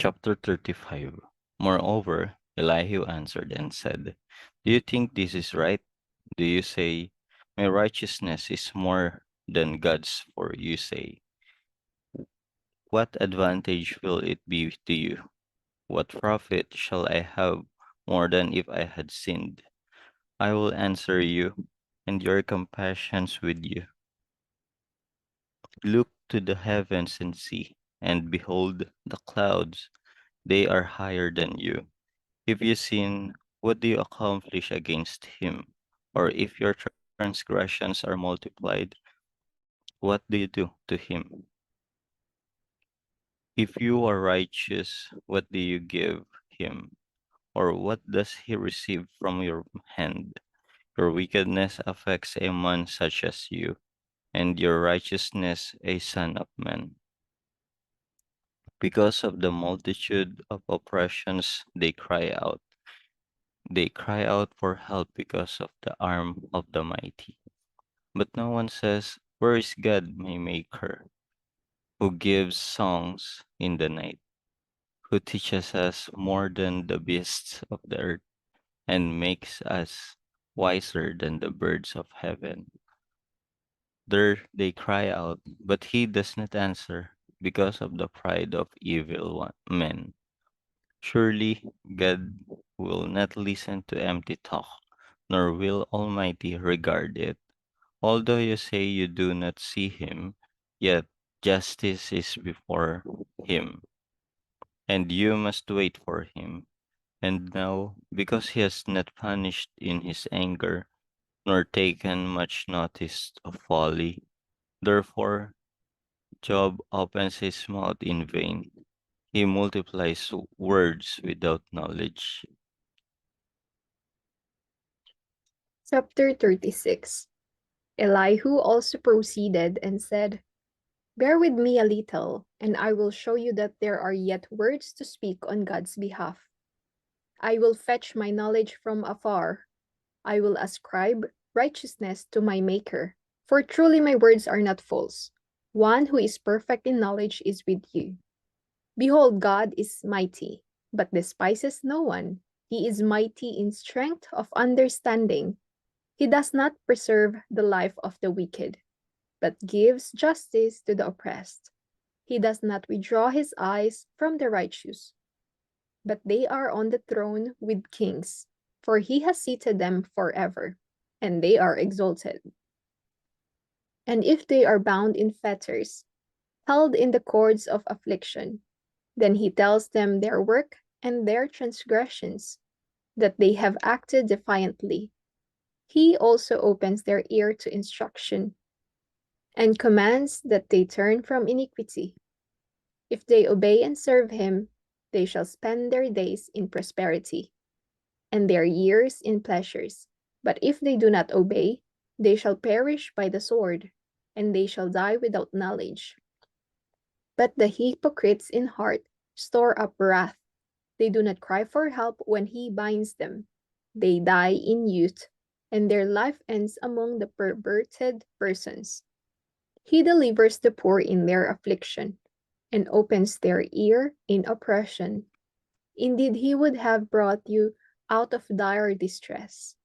Chapter 35. Moreover, Elihu answered and said, Do you think this is right? Do you say, My righteousness is more than God's? For you say, What advantage will it be to you? What profit shall I have more than if I had sinned? I will answer you, and your compassions with you. Look to the heavens and see, and behold the clouds, they are higher than you. If you sin, what do you accomplish against him? Or if your transgressions are multiplied, what do you do to him? If you are righteous, what do you give him? Or what does he receive from your hand? Your wickedness affects a man such as you, and your righteousness a son of man. Because of the multitude of oppressions, they cry out. They cry out for help because of the arm of the mighty. But no one says, Where is God, my Maker, who gives songs in the night, who teaches us more than the beasts of the earth, and makes us wiser than the birds of heaven? There they cry out, but he does not answer, because of the pride of men. Surely God will not listen to empty talk, nor will Almighty regard it. Although you say you do not see him, yet justice is before him, and you must wait for him. And now, because he has not punished in his anger, nor taken much notice of folly, therefore Job opens his mouth in vain. He multiplies words without knowledge. Chapter 36. Elihu also proceeded and said, Bear with me a little, and I will show you that there are yet words to speak on God's behalf. I will fetch my knowledge from afar. I will ascribe righteousness to my Maker. For truly my words are not false. One who is perfect in knowledge is with you. Behold, God is mighty, but despises no one. He is mighty in strength of understanding. He does not preserve the life of the wicked, but gives justice to the oppressed. He does not withdraw his eyes from the righteous, but they are on the throne with kings, for he has seated them forever, and they are exalted. And if they are bound in fetters, held in the cords of affliction, then he tells them their work and their transgressions, that they have acted defiantly. He also opens their ear to instruction, and commands that they turn from iniquity. If they obey and serve him, they shall spend their days in prosperity, and their years in pleasures. But if they do not obey, they shall perish by the sword, and they shall die without knowledge. But the hypocrites in heart store up wrath. They do not cry for help when he binds them. They die in youth, and their life ends among the perverted persons. He delivers the poor in their affliction, and opens their ear in oppression. Indeed, he would have brought you out of dire distress,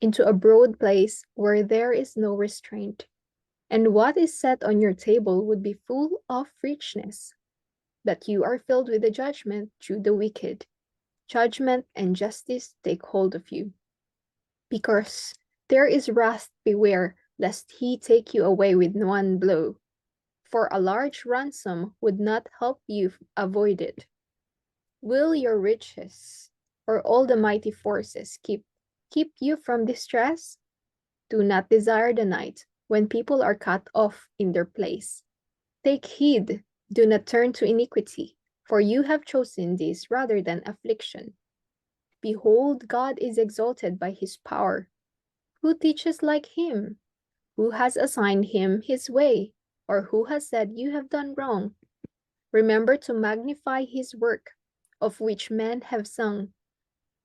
into a broad place where there is no restraint, and what is set on your table would be full of richness. But you are filled with the judgment through the wicked. Judgment and justice take hold of you. Because there is wrath, beware, lest he take you away with one blow. For a large ransom would not help you avoid it. Will your riches or all the mighty forces keep you from distress? Do not desire the night when people are cut off in their place. Take heed, do not turn to iniquity, for you have chosen this rather than affliction. Behold, God is exalted by his power. Who teaches like him? Who has assigned him his way? Or who has said, You have done wrong? Remember to magnify his work, of which men have sung.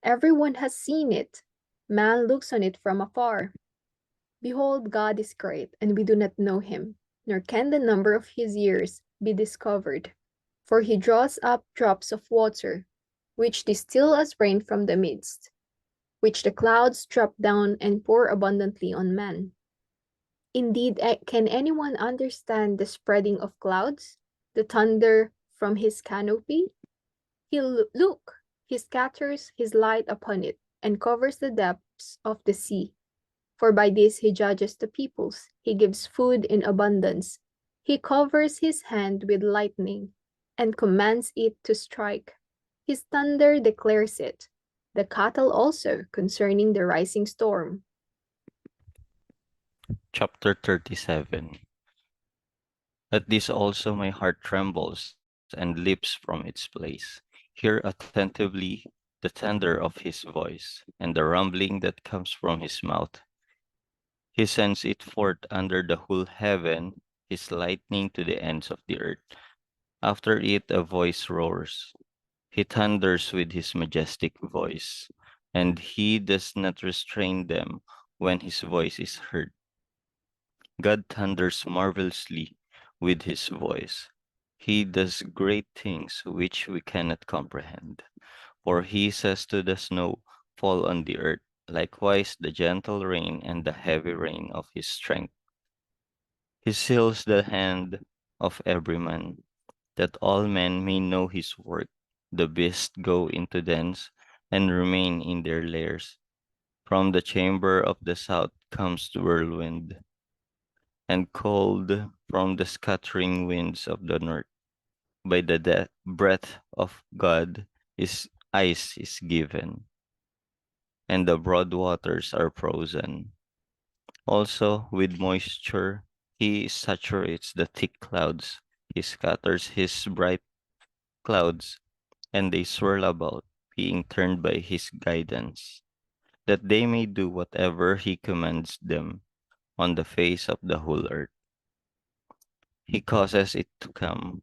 Everyone has seen it. Man looks on it from afar. Behold, God is great, and we do not know him, nor can the number of his years be discovered. For he draws up drops of water, which distill as rain from the midst, which the clouds drop down and pour abundantly on man. Indeed, can anyone understand the spreading of clouds, the thunder from his canopy? Look, he scatters his light upon it, and covers the depths of the sea. For by this he judges the peoples, he gives food in abundance. He covers his hand with lightning, and commands it to strike. His thunder declares it, the cattle also concerning the rising storm. Chapter 37. At this also my heart trembles and leaps from its place. Hear attentively the thunder of his voice, and the rumbling that comes from his mouth. He sends it forth under the whole heaven, his lightning to the ends of the earth. After it a voice roars. He thunders with his majestic voice, and he does not restrain them when his voice is heard. God thunders marvelously with his voice. He does great things which we cannot comprehend. For he says to the snow, fall on the earth, likewise the gentle rain and the heavy rain of his strength. He seals the hand of every man, that all men may know his work. The beasts go into dens and remain in their lairs. From the chamber of the south comes the whirlwind, and cold from the scattering winds of the north. By the breath of God is ice is given, and the broad waters are frozen. Also with moisture he saturates the thick clouds. He scatters his bright clouds, and they swirl about, being turned by his guidance, that they may do whatever he commands them on the face of the whole earth. He causes it to come,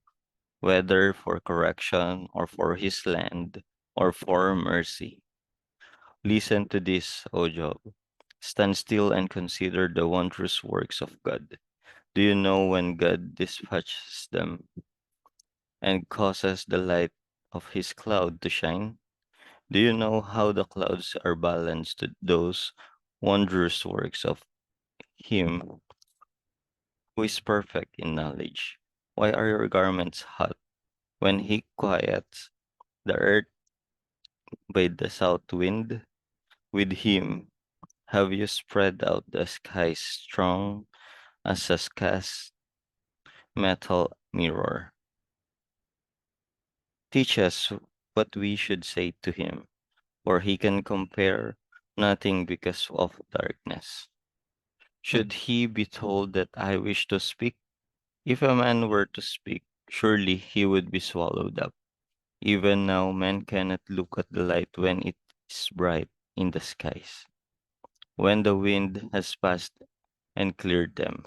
whether for correction or for his land or for mercy. Listen to this, O Job. Stand still and consider the wondrous works of God. Do you know when God dispatches them and causes the light of his cloud to shine? Do you know how the clouds are balanced to those wondrous works of him who is perfect in knowledge? Why are your garments hot when he quiets the earth by the south wind? With him have you spread out the skies strong as a cast metal mirror. Teach us what we should say to him, for he can compare nothing because of darkness. Should he be told that I wish to speak? If a man were to speak, surely he would be swallowed up. Even now, men cannot look at the light when it is bright in the skies, when the wind has passed and cleared them.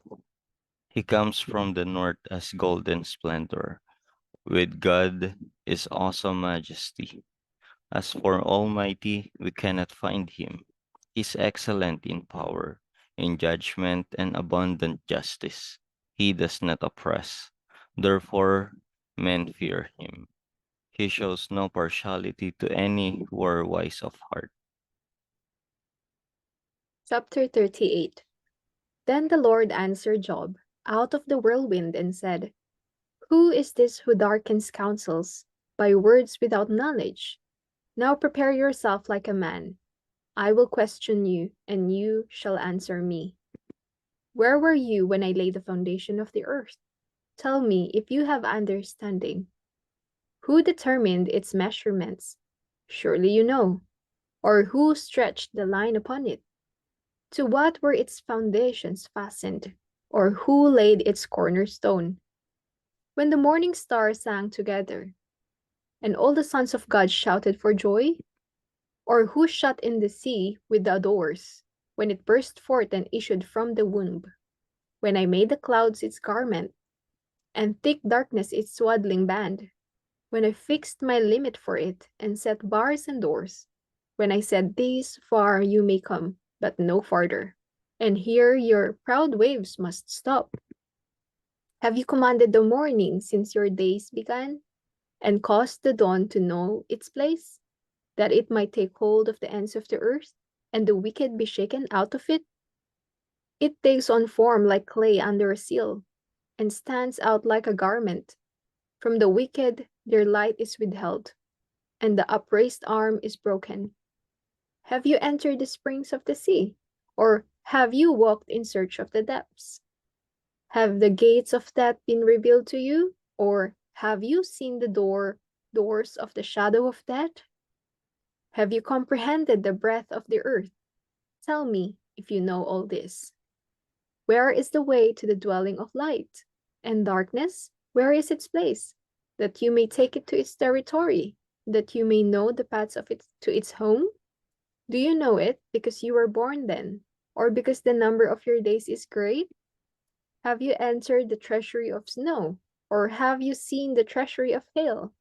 He comes from the north as golden splendor. With God is awesome majesty. As for Almighty, we cannot find him. He is excellent in power, in judgment, and abundant justice. He does not oppress. Therefore, men fear him. He shows no partiality to any who are wise of heart. Chapter 38. Then the Lord answered Job out of the whirlwind and said, who is this who darkens counsels by words without knowledge? Now prepare yourself like a man. I will question you, and you shall answer me. Where were you when I laid the foundation of the earth? Tell me if you have understanding. Who determined its measurements? Surely you know. Or who stretched the line upon it? To what were its foundations fastened? Or who laid its cornerstone? When the morning stars sang together, and all the sons of God shouted for joy? Or who shut in the sea with the doors, when it burst forth and issued from the womb? When I made the clouds its garment, and thick darkness its swaddling band? When I fixed my limit for it, and set bars and doors? When I said, this far you may come, but no farther, and here your proud waves must stop? Have you commanded the morning since your days began? and caused the dawn to know its place, that it might take hold of the ends of the earth, and the wicked be shaken out of it? It takes on form like clay under a seal, and stands out like a garment. From the wicked their light is withheld, and the upraised arm is broken. Have you entered the springs of the sea? Or have you walked in search of the depths? Have the gates of death been revealed to you? Or have you seen the doors of the shadow of death? Have you comprehended the breadth of the earth? Tell me if you know all this. Where is the way to the dwelling of light? And darkness, where is its place? That you may take it to its territory, that you may know the paths of it to its home? Do you know it because you were born then, or because the number of your days is great? Have you entered the treasury of snow, or have you seen the treasury of hail,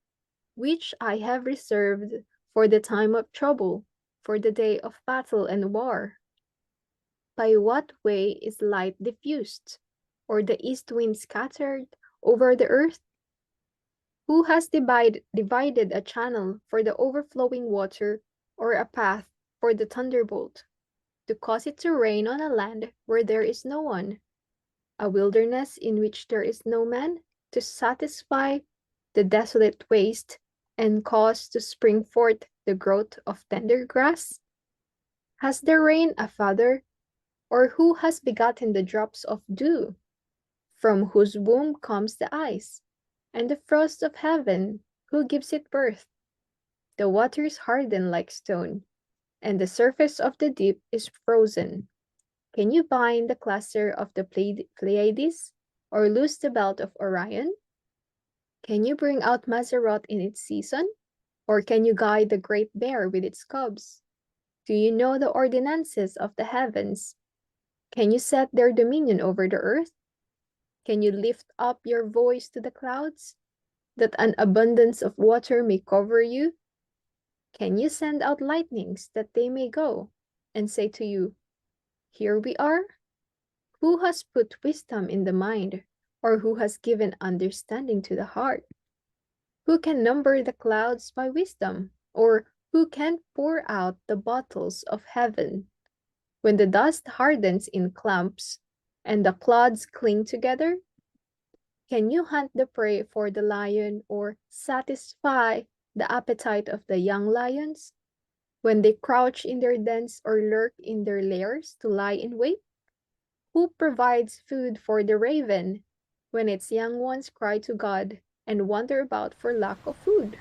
which I have reserved for the time of trouble, for the day of battle and war? By what way is light diffused, or the east wind scattered over the earth? Who has divided a channel for the overflowing water, or a path for the thunderbolt, to cause it to rain on a land where there is no one, a wilderness in which there is no man, to satisfy the desolate waste, and cause to spring forth the growth of tender grass? Has the rain a father, or who has begotten the drops of dew, from whose womb comes the ice, and the frost of heaven, who gives it birth? The waters harden like stone, and the surface of the deep is frozen. Can you bind the cluster of the Pleiades, or loose the belt of Orion? Can you bring out Mazzaroth in its season, or can you guide the great bear with its cubs? Do you know the ordinances of the heavens? Can you set their dominion over the earth? Can you lift up your voice to the clouds, that an abundance of water may cover you? Can you send out lightnings that they may go, and say to you, here we are? Who has put wisdom in the mind, or who has given understanding to the heart? Who can number the clouds by wisdom, or who can pour out the bottles of heaven? When the dust hardens in clumps, and the clods cling together, can you hunt the prey for the lion, or satisfy the appetite of the young lions? When they crouch in their dens or lurk in their lairs to lie in wait? Who provides food for the raven when its young ones cry to God and wander about for lack of food?